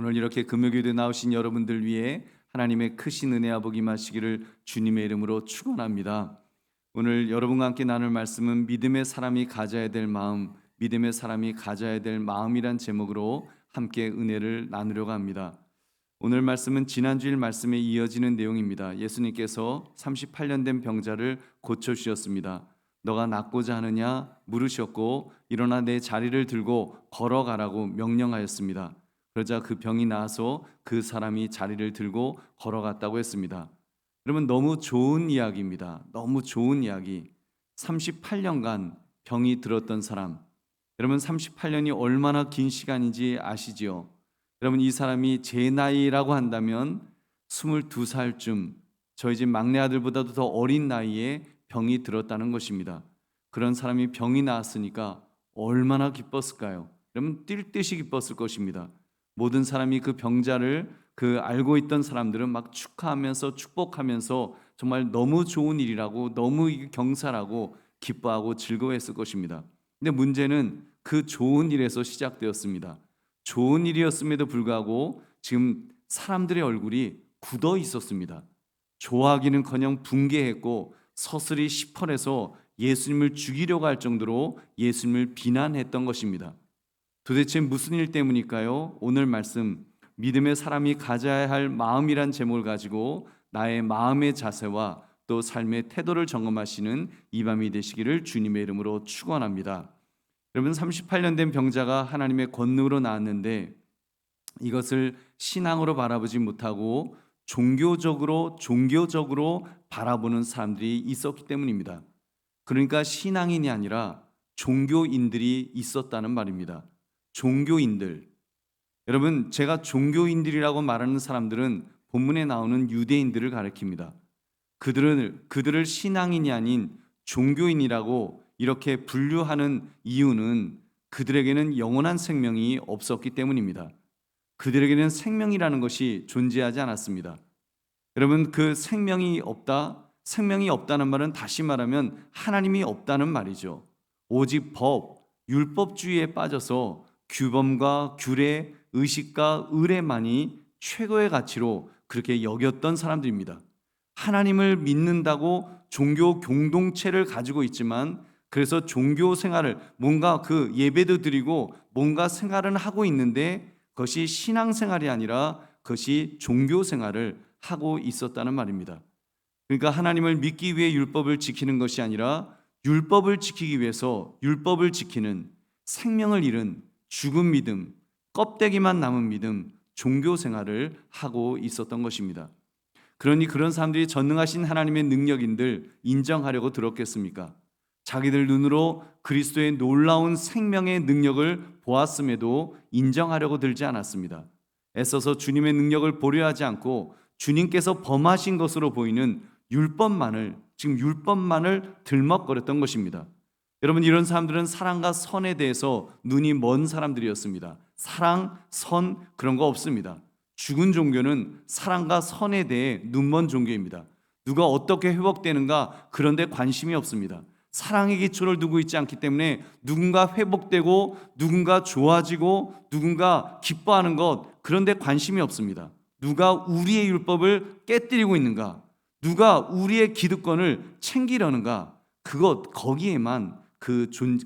오늘 이렇게 금요일에 나오신 여러분들 위해 하나님의 크신 은혜와 복이 임하시기를 주님의 이름으로 축원합니다. 오늘 여러분과 함께 나눌 말씀은 믿음의 사람이 가져야 될 마음, 믿음의 사람이 가져야 될 마음이란 제목으로 함께 은혜를 나누려고 합니다. 오늘 말씀은 지난주일 말씀에 이어지는 내용입니다. 예수님께서 38년 된 병자를 고쳐주셨습니다. 너가 낫고자 하느냐 물으셨고 일어나 내 자리를 들고 걸어가라고 명령하였습니다. 그러자 그 병이 나아서 그 사람이 자리를 들고 걸어갔다고 했습니다. 여러분, 너무 좋은 이야기입니다. 너무 좋은 이야기. 38년간 병이 들었던 사람, 여러분 38년이 얼마나 긴 시간인지 아시지요? 여러분, 이 사람이 제 나이라고 한다면 22살쯤, 저희 집 막내 아들보다도 더 어린 나이에 병이 들었다는 것입니다. 그런 사람이 병이 나았으니까 얼마나 기뻤을까요? 여러분, 뛸 듯이 기뻤을 것입니다. 모든 사람이 그 병자를 알고 있던 사람들은 막 축하하면서 축복하면서 정말 너무 좋은 일이라고, 너무 경사라고 기뻐하고 즐거워했을 것입니다. 근데 문제는 그 좋은 일에서 시작되었습니다. 좋은 일이었음에도 불구하고 지금 사람들의 얼굴이 굳어 있었습니다. 좋아하기는커녕 붕괴했고 서슬이 시퍼래서 예수님을 죽이려고 할 정도로 예수님을 비난했던 것입니다. 도대체 무슨 일 때문일까요? 오늘 말씀, 믿음의 사람이 가져야 할 마음이란 제목을 가지고 나의 마음의 자세와 또 삶의 태도를 점검하시는 이 밤이 되시기를 주님의 이름으로 축원합니다. 여러분, 38년 된 병자가 하나님의 권능으로 나았는데 이것을 신앙으로 바라보지 못하고 종교적으로 바라보는 사람들이 있었기 때문입니다. 그러니까 신앙인이 아니라 종교인들이 있었다는 말입니다. 종교인들. 여러분, 제가 종교인들이라고 말하는 사람들은 본문에 나오는 유대인들을 가리킵니다. 그들을 신앙인이 아닌 종교인이라고 이렇게 분류하는 이유는 그들에게는 영원한 생명이 없었기 때문입니다. 그들에게는 생명이라는 것이 존재하지 않았습니다. 여러분, 그 생명이 없다는 말은 다시 말하면 하나님이 없다는 말이죠. 오직 율법주의에 빠져서 규범과 규례, 의식과 의례만이 최고의 가치로 그렇게 여겼던 사람들입니다. 하나님을 믿는다고 종교 공동체를 가지고 있지만, 그래서 종교 생활을 뭔가 예배도 드리고 뭔가 생활은 하고 있는데 그것이 신앙생활이 아니라 그것이 종교 생활을 하고 있었다는 말입니다. 그러니까 하나님을 믿기 위해 율법을 지키는 것이 아니라 율법을 지키기 위해서 율법을 지키는 생명을 잃은 죽은 믿음, 껍데기만 남은 믿음, 종교 생활을 하고 있었던 것입니다. 그러니 그런 사람들이 전능하신 하나님의 능력인들 인정하려고 들었겠습니까? 자기들 눈으로 그리스도의 놀라운 생명의 능력을 보았음에도 인정하려고 들지 않았습니다. 애써서 주님의 능력을 보려 하지 않고 주님께서 범하신 것으로 보이는 율법만을 들먹거렸던 것입니다. 여러분, 이런 사람들은 사랑과 선에 대해서 눈이 먼 사람들이었습니다. 사랑, 선 그런 거 없습니다. 죽은 종교는 사랑과 선에 대해 눈먼 종교입니다. 누가 어떻게 회복되는가 그런 데 관심이 없습니다. 사랑의 기초를 두고 있지 않기 때문에 누군가 회복되고 누군가 좋아지고 누군가 기뻐하는 것 그런 데 관심이 없습니다. 누가 우리의 율법을 깨뜨리고 있는가, 누가 우리의 기득권을 챙기려는가, 거기에만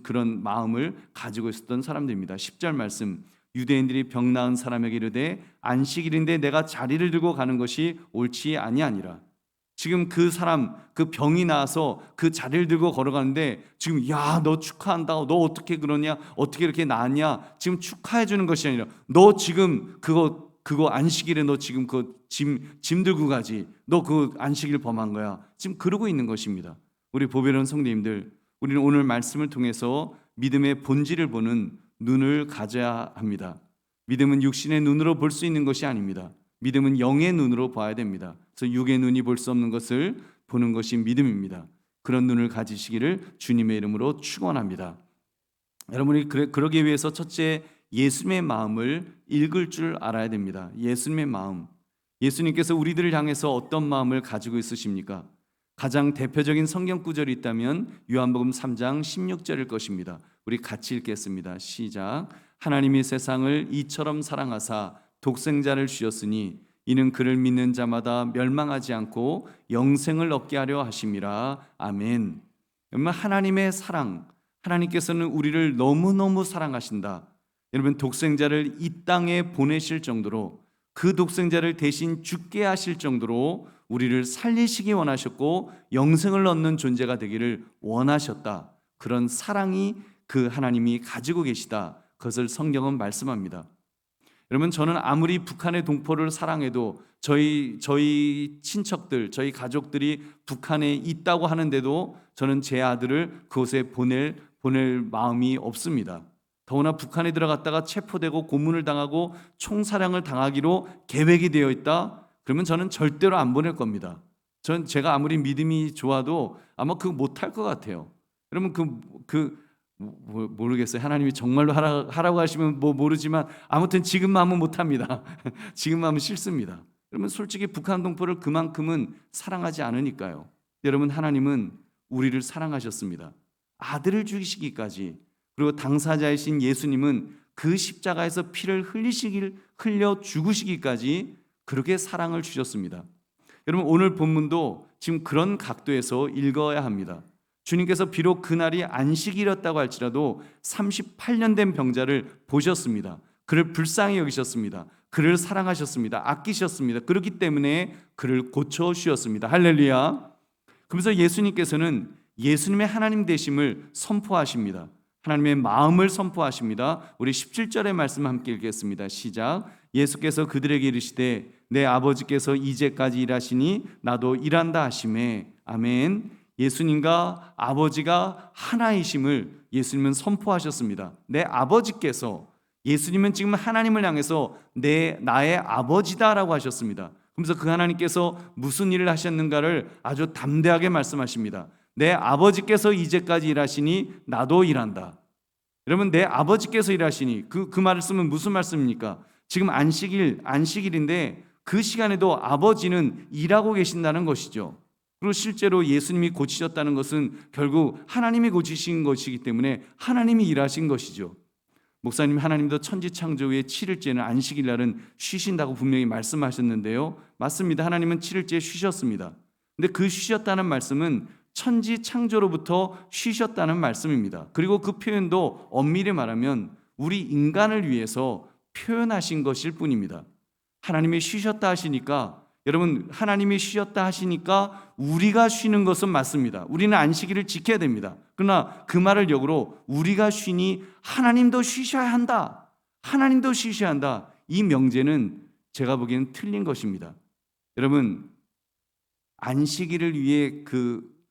그런 마음을 가지고 있었던 사람들입니다. 10절 말씀, 유대인들이 병 나은 사람에게 이르되 안식일인데 내가 자리를 들고 가는 것이 옳지 아니하니라. 지금 그 사람, 그 병이 나서 그 자리를 들고 걸어가는데 지금 너 축하한다, 너 어떻게 그러냐, 어떻게 이렇게 나았냐, 지금 축하해 주는 것이 아니라 너 지금 그거 안식일에 너 지금 짐 들고 가지, 너 그 안식일 범한 거야, 지금 그러고 있는 것입니다. 우리 보배로운 성도님들, 우리는 오늘 말씀을 통해서 믿음의 본질을 보는 눈을 가져야 합니다. 믿음은 육신의 눈으로 볼 수 있는 것이 아닙니다. 믿음은 영의 눈으로 봐야 됩니다. 그래서 육의 눈이 볼 수 없는 것을 보는 것이 믿음입니다. 그런 눈을 가지시기를 주님의 이름으로 축원합니다. 여러분이 그러기 위해서 첫째, 예수님의 마음을 읽을 줄 알아야 됩니다. 예수님의 마음. 예수님께서 우리들을 향해서 어떤 마음을 가지고 있으십니까? 가장 대표적인 성경 구절이 있다면 요한복음 3장 16절일 것입니다. 우리 같이 읽겠습니다. 시작. 하나님이 세상을 이처럼 사랑하사 독생자를 주셨으니 이는 그를 믿는 자마다 멸망하지 않고 영생을 얻게 하려 하심이라. 아멘. 여러분, 하나님의 사랑, 하나님께서는 우리를 너무너무 사랑하신다. 여러분, 독생자를 이 땅에 보내실 정도로, 그 독생자를 대신 죽게 하실 정도로 우리를 살리시기 원하셨고 영생을 얻는 존재가 되기를 원하셨다. 그런 사랑이 그 하나님이 가지고 계시다. 그것을 성경은 말씀합니다. 여러분, 저는 아무리 북한의 동포를 사랑해도 저희 친척들, 저희 가족들이 북한에 있다고 하는데도 저는 제 아들을 그곳에 보낼 마음이 없습니다. 더구나 북한에 들어갔다가 체포되고 고문을 당하고 총사령을 당하기로 계획이 되어 있다? 그러면 저는 절대로 안 보낼 겁니다. 전 제가 아무리 믿음이 좋아도 아마 그거 못할 것 같아요. 여러분, 모르겠어요. 하나님이 정말로 하라고 하시면 모르지만 아무튼 지금 마음은 못합니다. 지금 마음은 싫습니다. 여러분, 솔직히 북한 동포를 그만큼은 사랑하지 않으니까요. 여러분, 하나님은 우리를 사랑하셨습니다. 아들을 죽이시기까지. 그리고 당사자이신 예수님은 그 십자가에서 피를 흘려 죽으시기까지 그렇게 사랑을 주셨습니다. 여러분, 오늘 본문도 지금 그런 각도에서 읽어야 합니다. 주님께서 비록 그날이 안식일이었다고 할지라도 38년 된 병자를 보셨습니다. 그를 불쌍히 여기셨습니다. 그를 사랑하셨습니다. 아끼셨습니다. 그렇기 때문에 그를 고쳐주셨습니다. 할렐루야. 그러면서 예수님께서는 예수님의 하나님 되심을 선포하십니다. 하나님의 마음을 선포하십니다. 우리 17절의 말씀 함께 읽겠습니다. 시작. 예수께서 그들에게 이르시되 내 아버지께서 이제까지 일하시니 나도 일한다 하시매. 아멘. 예수님과 아버지가 하나이심을 예수님은 선포하셨습니다. 내 아버지께서, 예수님은 지금 하나님을 향해서 나의 아버지다라고 하셨습니다. 그러면서 그 하나님께서 무슨 일을 하셨는가를 아주 담대하게 말씀하십니다. 내 아버지께서 이제까지 일하시니 나도 일한다. 여러분, 내 아버지께서 일하시니 그 말씀은 무슨 말씀입니까? 지금 안식일인데 그 시간에도 아버지는 일하고 계신다는 것이죠. 그리고 실제로 예수님이 고치셨다는 것은 결국 하나님이 고치신 것이기 때문에 하나님이 일하신 것이죠. 목사님, 하나님도 천지창조의 7일째는 안식일 날은 쉬신다고 분명히 말씀하셨는데요. 맞습니다. 하나님은 7일째 쉬셨습니다. 근데 그 쉬셨다는 말씀은 천지창조로부터 쉬셨다는 말씀입니다. 그리고 그 표현도 엄밀히 말하면 우리 인간을 위해서 표현하신 것일 뿐입니다. 하나님이 쉬셨다 하시니까, 여러분, 하나님이 쉬었다 하시니까 우리가 쉬는 것은 맞습니다. 우리는 안식일을 지켜야 됩니다. 그러나 그 말을 역으로 우리가 쉬니 하나님도 쉬셔야 한다. 하나님도 쉬셔야 한다. 이 명제는 제가 보기에는 틀린 것입니다. 여러분, 안식일을 위해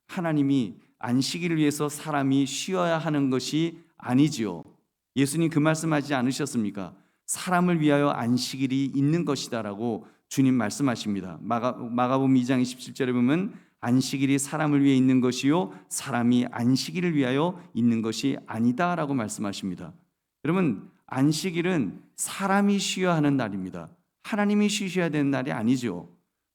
하나님이 안식일을 위해서 사람이 쉬어야 하는 것이 아니지요. 예수님 그 말씀하지 않으셨습니까? 사람을 위하여 안식일이 있는 것이다라고 주님 말씀하십니다. 마가복음 2장 27절에 보면 안식일이 사람을 위해 있는 것이요 사람이 안식일을 위하여 있는 것이 아니다라고 말씀하십니다. 여러분, 안식일은 사람이 쉬어야 하는 날입니다. 하나님이 쉬셔야 되는 날이 아니죠.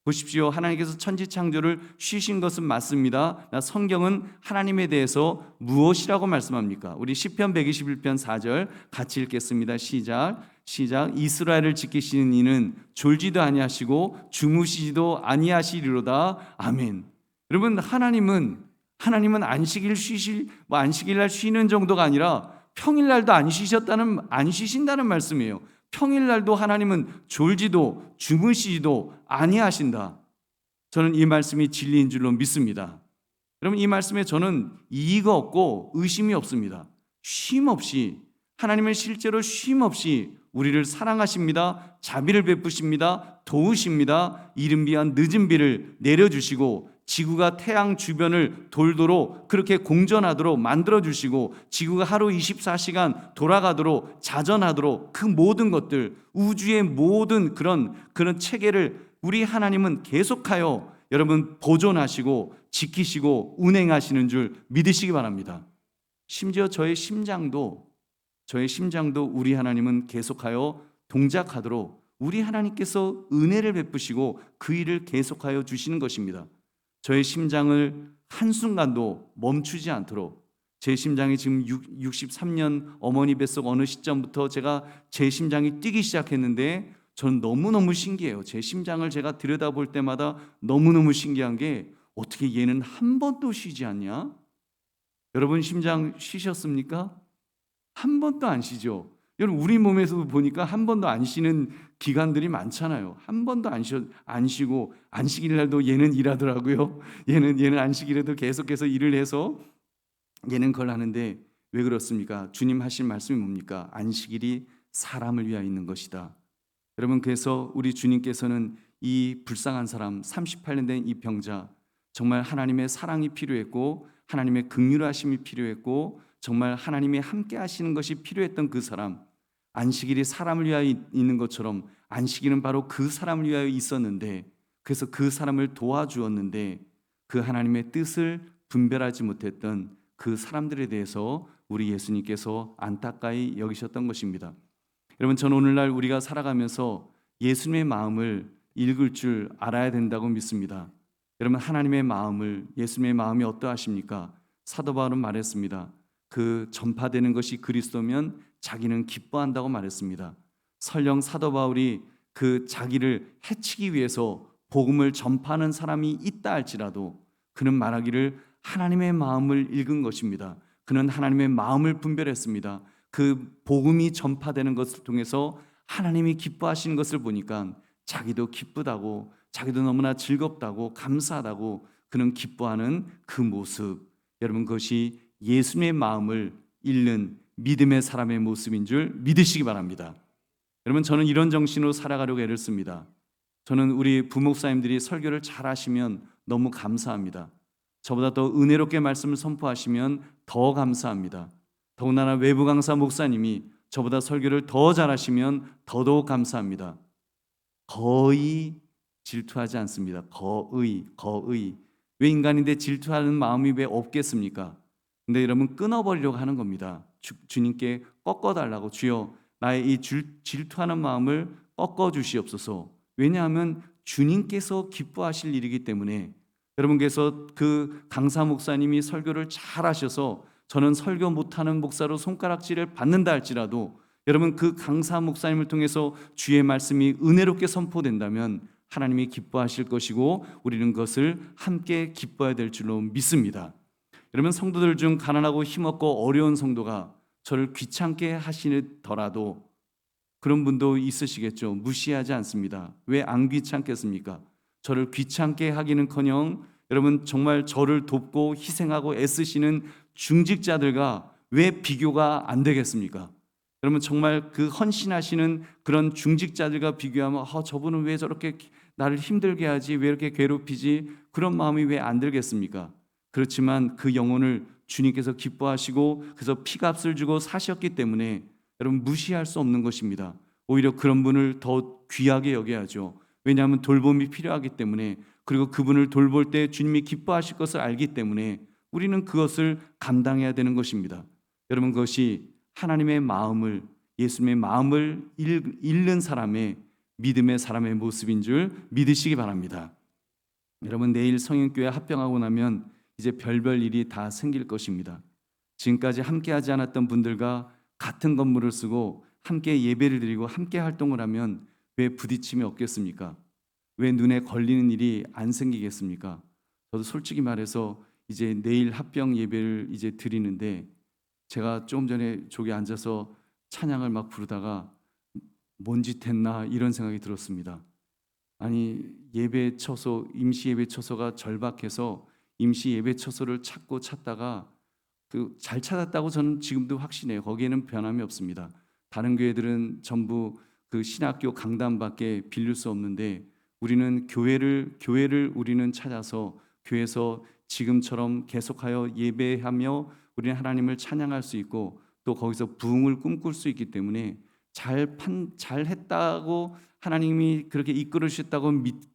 보십시오. 하나님께서 천지창조를 쉬신 것은 맞습니다. 성경은 하나님에 대해서 무엇이라고 말씀합니까? 우리 시편 121편 4절 같이 읽겠습니다. 시작. 이스라엘을 지키시는 이는 졸지도 아니하시고 주무시지도 아니하시리로다. 아멘. 여러분, 하나님은 안식일날 쉬는 정도가 아니라 평일날도 안 쉬신다는 말씀이에요. 평일날도 하나님은 졸지도 주무시지도 아니하신다. 저는 이 말씀이 진리인 줄로 믿습니다. 여러분, 이 말씀에 저는 이의가 없고 의심이 없습니다. 쉼없이, 하나님은 실제로 쉼없이 우리를 사랑하십니다. 자비를 베푸십니다. 도우십니다. 이른 비와 늦은 비를 내려주시고 지구가 태양 주변을 돌도록 그렇게 공전하도록 만들어주시고 지구가 하루 24시간 돌아가도록 자전하도록 그 모든 것들, 우주의 모든 그런 체계를 우리 하나님은 계속하여 여러분 보존하시고 지키시고 운행하시는 줄 믿으시기 바랍니다. 심지어 저의 심장도 우리 하나님은 계속하여 동작하도록 우리 하나님께서 은혜를 베푸시고 그 일을 계속하여 주시는 것입니다. 저의 심장을 한순간도 멈추지 않도록, 제 심장이 지금 63년 어머니 뱃속 어느 시점부터 제 심장이 뛰기 시작했는데 저는 너무너무 신기해요. 제 심장을 제가 들여다볼 때마다 너무너무 신기한 게 어떻게 얘는 한 번도 쉬지 않냐? 여러분 심장 쉬셨습니까? 한 번도 안 쉬죠. 여러분 우리 몸에서 보니까 한 번도 안 쉬는 기간들이 많잖아요. 한 번도 안 쉬고 안식일 날도 얘는 일하더라고요. 얘는 안식일에도 계속해서 일을 해서 얘는 그걸 하는데 왜 그렇습니까? 주님 하신 말씀이 뭡니까? 안식일이 사람을 위하여 있는 것이다. 여러분 그래서 우리 주님께서는 이 불쌍한 사람 38년 된 이 병자 정말 하나님의 사랑이 필요했고 하나님의 긍휼하심이 필요했고 정말 하나님이 함께 하시는 것이 필요했던 그 사람 안식일이 사람을 위하여 있는 것처럼 안식일은 바로 그 사람을 위하여 있었는데 그래서 그 사람을 도와주었는데 그 하나님의 뜻을 분별하지 못했던 그 사람들에 대해서 우리 예수님께서 안타까이 여기셨던 것입니다. 여러분 저는 오늘날 우리가 살아가면서 예수님의 마음을 읽을 줄 알아야 된다고 믿습니다. 여러분 하나님의 마음을 예수님의 마음이 어떠하십니까? 사도 바울은 말했습니다. 그 전파되는 것이 그리스도면 자기는 기뻐한다고 말했습니다. 설령 사도 바울이 그 자기를 해치기 위해서 복음을 전파하는 사람이 있다 할지라도 그는 말하기를 하나님의 마음을 읽은 것입니다. 그는 하나님의 마음을 분별했습니다. 그 복음이 전파되는 것을 통해서 하나님이 기뻐하시는 것을 보니까 자기도 기쁘다고 자기도 너무나 즐겁다고 감사하다고 그는 기뻐하는 그 모습 여러분 그것이 예수님의 마음을 읽는 믿음의 사람의 모습인 줄 믿으시기 바랍니다. 여러분 저는 이런 정신으로 살아가려고 애를 씁니다. 저는 우리 부목사님들이 설교를 잘 하시면 너무 감사합니다. 저보다 더 은혜롭게 말씀을 선포하시면 더 감사합니다. 더군다나 외부 강사 목사님이 저보다 설교를 더 잘하시면 더더욱 감사합니다. 거의 질투하지 않습니다. 거의 왜 인간인데 질투하는 마음이 왜 없겠습니까? 근데 여러분 끊어버리려고 하는 겁니다. 주님께 꺾어달라고 주여 나의 이 질투하는 마음을 꺾어주시옵소서. 왜냐하면 주님께서 기뻐하실 일이기 때문에 여러분께서 그 강사 목사님이 설교를 잘 하셔서 저는 설교 못하는 목사로 손가락질을 받는다 할지라도 여러분 그 강사 목사님을 통해서 주의 말씀이 은혜롭게 선포된다면 하나님이 기뻐하실 것이고 우리는 그것을 함께 기뻐해야 될 줄로 믿습니다. 여러분 성도들 중 가난하고 힘없고 어려운 성도가 저를 귀찮게 하시더라도 그런 분도 있으시겠죠. 무시하지 않습니다. 왜 안 귀찮겠습니까? 저를 귀찮게 하기는커녕 여러분 정말 저를 돕고 희생하고 애쓰시는 중직자들과 왜 비교가 안 되겠습니까? 여러분 정말 그 헌신하시는 그런 중직자들과 비교하면 저분은 왜 저렇게 나를 힘들게 하지? 왜 이렇게 괴롭히지? 그런 마음이 왜 안 들겠습니까? 그렇지만 그 영혼을 주님께서 기뻐하시고 그래서 피값을 주고 사셨기 때문에 여러분 무시할 수 없는 것입니다. 오히려 그런 분을 더 귀하게 여겨야죠. 왜냐하면 돌봄이 필요하기 때문에 그리고 그분을 돌볼 때 주님이 기뻐하실 것을 알기 때문에 우리는 그것을 감당해야 되는 것입니다. 여러분 그것이 하나님의 마음을 예수님의 마음을 읽는 사람의 믿음의 사람의 모습인 줄 믿으시기 바랍니다. 여러분 내일 성인교회 합병하고 나면 이제 별별 일이 다 생길 것입니다. 지금까지 함께하지 않았던 분들과 같은 건물을 쓰고 함께 예배를 드리고 함께 활동을 하면 왜 부딪힘이 없겠습니까? 왜 눈에 걸리는 일이 안 생기겠습니까? 저도 솔직히 말해서 이제 내일 합병 예배를 이제 드리는데 제가 조금 전에 저기 앉아서 찬양을 막 부르다가 뭔 짓 했나 이런 생각이 들었습니다. 아니 예배 처소 임시 예배 처소가 절박해서 임시 예배 처소를 찾다가 그 잘 찾았다고 저는 지금도 확신해요. 거기에는 변함이 없습니다. 다른 교회들은 전부 그 신학교 강단밖에 빌릴 수 없는데 우리는 교회를 우리는 찾아서 교회에서 지금처럼 계속하여 예배하며 우리는 하나님을 찬양할 수 있고 또 거기서 부흥을 꿈꿀 수 있기 때문에 잘 했다고 하나님이 그렇게 이끌으셨다고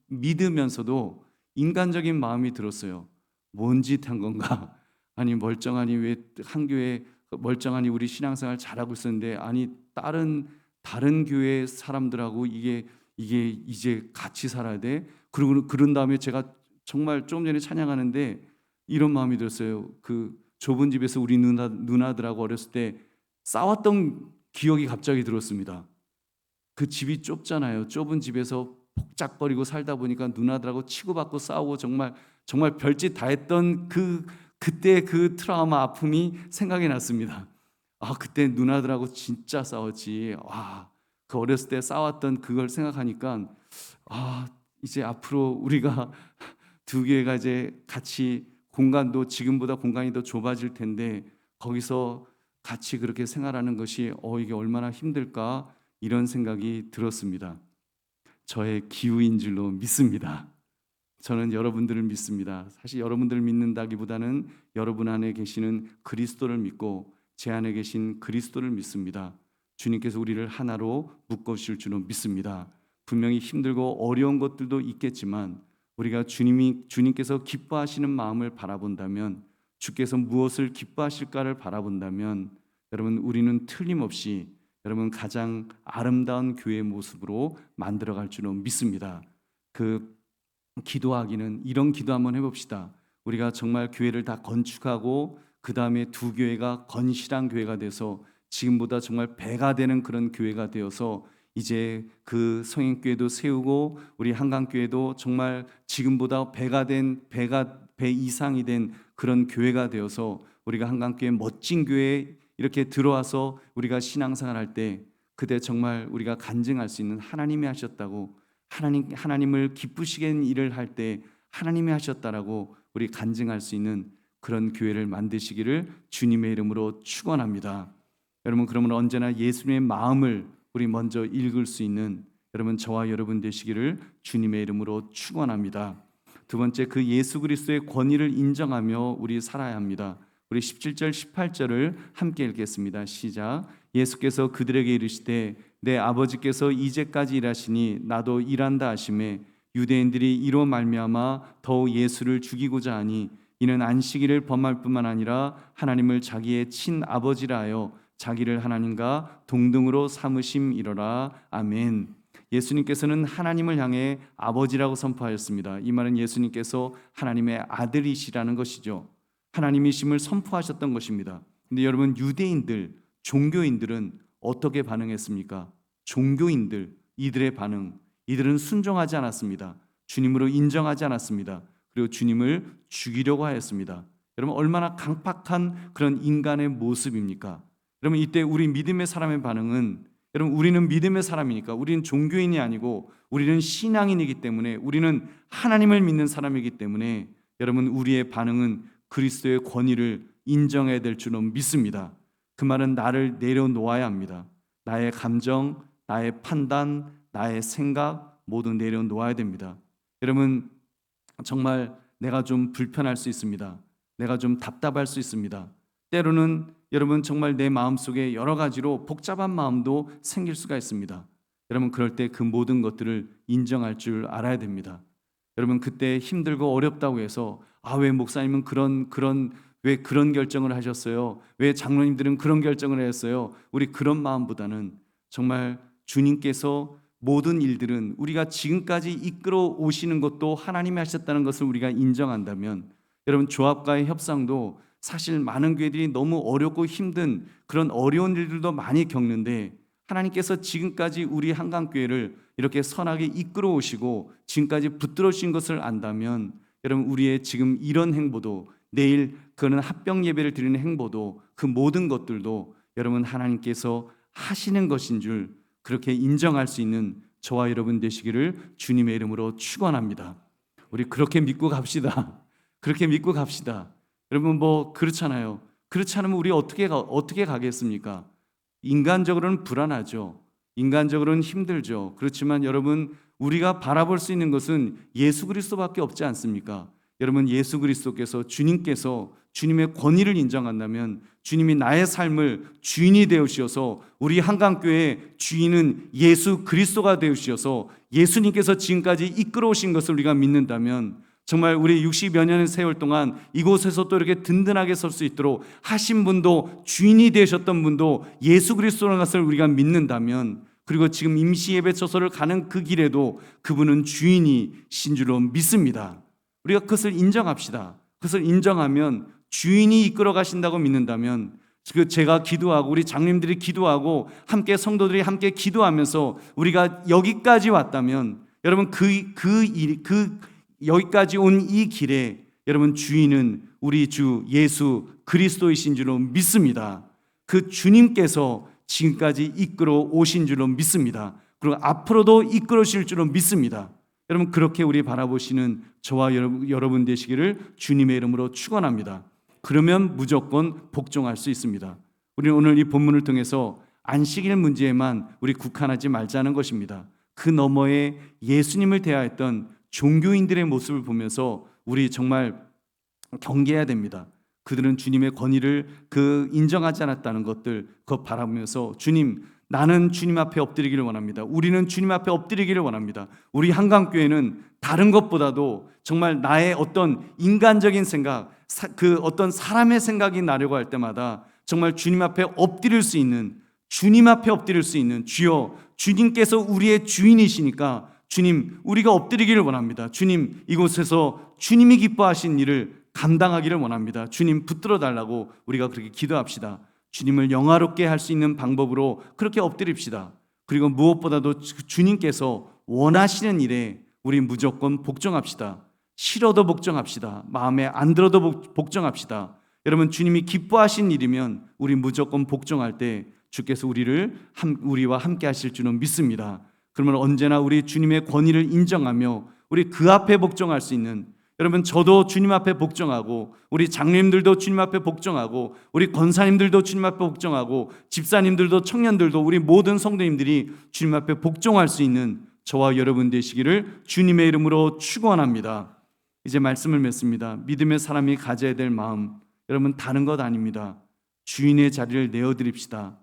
믿으면서도 인간적인 마음이 들었어요. 뭔 짓 한 건가? 아니 멀쩡하니 왜 한 교회 멀쩡하니 우리 신앙생활 잘하고 있었는데 아니 다른 교회 사람들하고 이게 이제 같이 살아야 돼? 그리고 그런 다음에 제가 정말 조금 전에 찬양하는데 이런 마음이 들었어요. 그 좁은 집에서 우리 누나들하고 어렸을 때 싸웠던 기억이 갑자기 들었습니다. 그 집이 좁잖아요. 좁은 집에서 복작거리고 살다 보니까 누나들하고 치고받고 싸우고 정말 별짓 다 했던 그때 그 트라우마 아픔이 생각이 났습니다. 아, 그때 누나들하고 진짜 싸웠지. 와, 그 어렸을 때 싸웠던 그걸 생각하니까 아, 이제 앞으로 우리가 두 개가 이제 같이 공간도 지금보다 공간이 더 좁아질 텐데 거기서 같이 그렇게 생활하는 것이 이게 얼마나 힘들까 이런 생각이 들었습니다. 저의 기우인 줄로 믿습니다. 저는 여러분들을 믿습니다. 사실 여러분들을 믿는다기보다는 여러분 안에 계시는 그리스도를 믿고 제 안에 계신 그리스도를 믿습니다. 주님께서 우리를 하나로 묶으실 줄로 믿습니다. 분명히 힘들고 어려운 것들도 있겠지만 우리가 주님께서 기뻐하시는 마음을 바라본다면, 주께서 무엇을 기뻐하실까를 바라본다면 여러분, 우리는 틀림없이 여러분 가장 아름다운 교회의 모습으로 만들어갈 줄로 믿습니다. 기도하기는 이런 기도 한번 해봅시다. 우리가 정말 교회를 다 건축하고 그 다음에 두 교회가 건실한 교회가 돼서 지금보다 정말 배가 되는 그런 교회가 되어서 이제 그 성인교회도 세우고 우리 한강교회도 정말 지금보다 배 이상이 된 그런 교회가 되어서 우리가 한강교회 멋진 교회에 이렇게 들어와서 우리가 신앙생활 할 때 그때 정말 우리가 간증할 수 있는 하나님이 하셨다고, 하나님을 기쁘시게 하는 일을 할 때 하나님이 하셨다라고 우리 간증할 수 있는 그런 교회를 만드시기를 주님의 이름으로 축원합니다. 여러분, 그러면 언제나 예수님의 마음을 우리 먼저 읽을 수 있는 여러분, 저와 여러분 되시기를 주님의 이름으로 축원합니다. 두 번째, 그 예수 그리스도의 권위를 인정하며 우리 살아야 합니다. 우리 17절 18절을 함께 읽겠습니다. 시작. 예수께서 그들에게 이르시되 내 아버지께서 이제까지 일하시니 나도 일한다 하시매 유대인들이 이로 말미암아 더욱 예수를 죽이고자 하니 이는 안식일을 범할 뿐만 아니라 하나님을 자기의 친아버지라 하여 자기를 하나님과 동등으로 삼으심이로라. 아멘. 예수님께서는 하나님을 향해 아버지라고 선포하였습니다. 이 말은 예수님께서 하나님의 아들이시라는 것이죠. 하나님이심을 선포하셨던 것입니다. 근데 여러분, 유대인들, 종교인들은 어떻게 반응했습니까? 종교인들, 이들의 반응, 이들은 순종하지 않았습니다. 주님으로 인정하지 않았습니다. 그리고 주님을 죽이려고 하였습니다. 여러분, 얼마나 강팍한 그런 인간의 모습입니까? 여러분, 이때 우리 믿음의 사람의 반응은, 여러분, 우리는 믿음의 사람이니까, 우리는 종교인이 아니고 우리는 신앙인이기 때문에, 우리는 하나님을 믿는 사람이기 때문에 여러분, 우리의 반응은 그리스도의 권위를 인정해야 될 줄로 믿습니다. 그 말은 나를 내려놓아야 합니다. 나의 감정, 나의 판단, 나의 생각 모두 내려놓아야 됩니다. 여러분, 정말 내가 좀 불편할 수 있습니다. 내가 좀 답답할 수 있습니다. 때로는 여러분 정말 내 마음속에 여러 가지로 복잡한 마음도 생길 수가 있습니다. 여러분, 그럴 때 그 모든 것들을 인정할 줄 알아야 됩니다. 여러분, 그때 힘들고 어렵다고 해서 왜 목사님은 왜 그런 결정을 하셨어요? 왜 장로님들은 그런 결정을 했어요? 우리 그런 마음보다는 정말 주님께서 모든 일들은 우리가 지금까지 이끌어 오시는 것도 하나님이 하셨다는 것을 우리가 인정한다면, 여러분, 조합과의 협상도 사실 많은 교회들이 너무 어렵고 힘든 그런 어려운 일들도 많이 겪는데 하나님께서 지금까지 우리 한강교회를 이렇게 선하게 이끌어 오시고 지금까지 붙들어 주신 것을 안다면, 여러분, 우리의 지금 이런 행보도, 내일 그는 합병 예배를 드리는 행보도, 그 모든 것들도 여러분 하나님께서 하시는 것인 줄 그렇게 인정할 수 있는 저와 여러분 되시기를 주님의 이름으로 축원합니다. 우리 그렇게 믿고 갑시다. 그렇게 믿고 갑시다. 여러분, 그렇잖아요. 그렇지 않으면 우리 어떻게 가겠습니까? 인간적으로는 불안하죠. 인간적으로는 힘들죠. 그렇지만 여러분, 우리가 바라볼 수 있는 것은 예수 그리스도밖에 없지 않습니까? 여러분, 예수 그리스도께서, 주님께서 주님의 권위를 인정한다면 주님이 나의 삶을 주인이 되으셔서 우리 한강교회의 주인은 예수 그리스도가 되으셔서 예수님께서 지금까지 이끌어 오신 것을 우리가 믿는다면 정말 우리 60여 년의 세월 동안 이곳에서 또 이렇게 든든하게 설 수 있도록 하신 분도, 주인이 되셨던 분도 예수 그리스도라는 것을 우리가 믿는다면, 그리고 지금 임시 예배 처소를 가는 그 길에도 그분은 주인이신 줄로 믿습니다. 우리가 그것을 인정합시다. 그것을 인정하면, 주인이 이끌어 가신다고 믿는다면 제가 기도하고 우리 장님들이 기도하고 함께 성도들이 함께 기도하면서 우리가 여기까지 왔다면 여러분 여기까지 온 이 길에 여러분 주인은 우리 주 예수 그리스도이신 줄로 믿습니다. 그 주님께서 지금까지 이끌어 오신 줄로 믿습니다. 그리고 앞으로도 이끌어실 줄로 믿습니다. 여러분 그렇게 우리 바라보시는 저와 여러분 되시기를 주님의 이름으로 축원합니다. 그러면 무조건 복종할 수 있습니다. 우리는 오늘 이 본문을 통해서 안식일 문제에만 우리 국한하지 말자는 것입니다. 그 너머에 예수님을 대하였던 종교인들의 모습을 보면서 우리 정말 경계해야 됩니다. 그들은 주님의 권위를 인정하지 않았다는 것들 그거 바라보면서 주님, 나는 주님 앞에 엎드리기를 원합니다. 우리는 주님 앞에 엎드리기를 원합니다. 우리 한강교회는 다른 것보다도 정말 나의 어떤 인간적인 생각, 어떤 사람의 생각이 나려고 할 때마다 정말 주님 앞에 엎드릴 수 있는, 주님 앞에 엎드릴 수 있는, 주여 주님께서 우리의 주인이시니까 주님 우리가 엎드리기를 원합니다. 주님 이곳에서 주님이 기뻐하신 일을 감당하기를 원합니다. 주님 붙들어 달라고 우리가 그렇게 기도합시다. 주님을 영화롭게 할 수 있는 방법으로 그렇게 엎드립시다. 그리고 무엇보다도 주님께서 원하시는 일에 우리 무조건 복종합시다. 싫어도 복종합시다. 마음에 안 들어도 복종합시다. 여러분 주님이 기뻐하신 일이면 우리 무조건 복종할 때 주께서 우리와 함께 하실 줄은 믿습니다. 그러면 언제나 우리 주님의 권위를 인정하며 우리 그 앞에 복종할 수 있는, 여러분 저도 주님 앞에 복종하고 우리 장님들도 주님 앞에 복종하고 우리 권사님들도 주님 앞에 복종하고 집사님들도 청년들도 우리 모든 성도님들이 주님 앞에 복종할 수 있는 저와 여러분 되시기를 주님의 이름으로 축원합니다. 이제 말씀을 맺습니다. 믿음의 사람이 가져야 될 마음, 여러분 다른 것 아닙니다. 주인의 자리를 내어드립시다.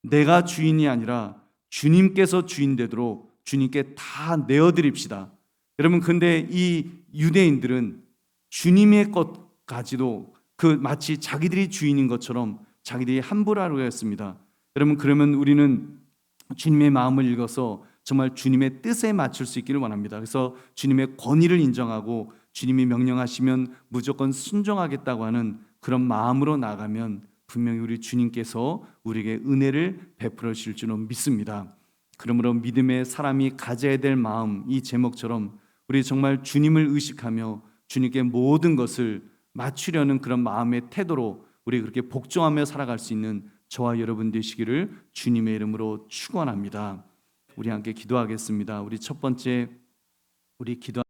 내가 주인이 아니라 주님께서 주인 되도록 주님께 다 내어드립시다. 여러분 근데 이 유대인들은 주님의 것 가지도 마치 자기들이 주인인 것처럼 자기들이 함부로 하려 했습니다. 여러분 그러면 우리는 주님의 마음을 읽어서 정말 주님의 뜻에 맞출 수 있기를 원합니다. 그래서 주님의 권위를 인정하고 주님이 명령하시면 무조건 순종하겠다고 하는 그런 마음으로 나가면 분명히 우리 주님께서 우리에게 은혜를 베풀어 주실 줄은 믿습니다. 그러므로 믿음의 사람이 가져야 될 마음, 이 제목처럼 우리 정말 주님을 의식하며 주님께 모든 것을 맞추려는 그런 마음의 태도로 우리 그렇게 복종하며 살아갈 수 있는 저와 여러분 되시기를 주님의 이름으로 축원합니다. 우리 함께 기도하겠습니다. 우리 첫 번째 우리 기도